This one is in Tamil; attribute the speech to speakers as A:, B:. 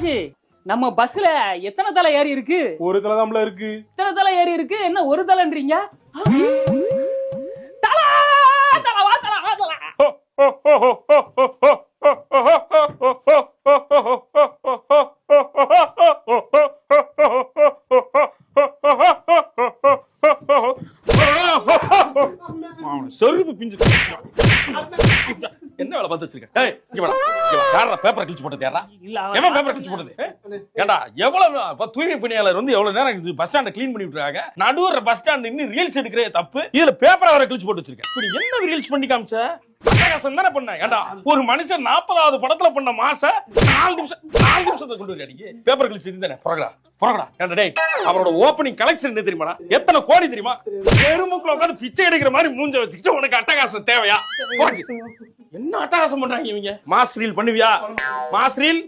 A: அண்ணாச்சி நம்ம பஸ்ல எத்தனை தலை ஏறி இருக்கு?
B: ஒரு தலை தான் இருக்கு.
A: எத்தனை தலை ஏறி இருக்கு? என்ன ஒரு தலைன்றீங்க? தலை தலை வா தலை வா தலை.
C: செருப்பு பிஞ்சு என்ன வேலை பார்த்து வச்சிருக்க? பேப்பரை கிழிச்சு போட்டது யாரா? எவன் பேப்பரை கிழிச்சு போட்டது? ஏண்டா எவ்வளவு தூய்மை பணியாளர் வந்து எவ்வளவு நேரம் பஸ் ஸ்டாண்ட கிளீன் பண்ணி விட்டுறாங்க, நடுவுற பஸ் ஸ்டாண்ட் இன்னும் ரீல்ஸ் எடுக்கிறே தப்பு, இதுல பேப்பரை வர கிழிச்சு போட்டு வச்சிருக்க. இப்படி என்ன ரீல்ஸ் பண்ணி காமிச்ச? அட்டகாசம் தானே பண்ண. ஏண்டா ஒரு மனுஷன் 40வது படத்துல பண்ண மாச 4 நிமிஷத்தை கொண்டு வரீங்க. பேப்பர் கிழிச்சு இருந்தானே புறகடா ஏண்டா டேய், அவரோட ஓப்பனிங் கலெக்ஷன் என்ன தெரியுமாடா? எத்தனை கோடி தெரியுமா? பெருமுக்குள்ள உட்கார்ந்து பிச்சை எடுக்கிற மாதிரி மூஞ்ச வச்சுக்கிட்டு உனக்கு அட்டகாசம் தேவையா? என்ன அட்டகாசம் பண்றாங்க இவங்க? மாஸ் ரீல் பண்ணுவியா? Mass reel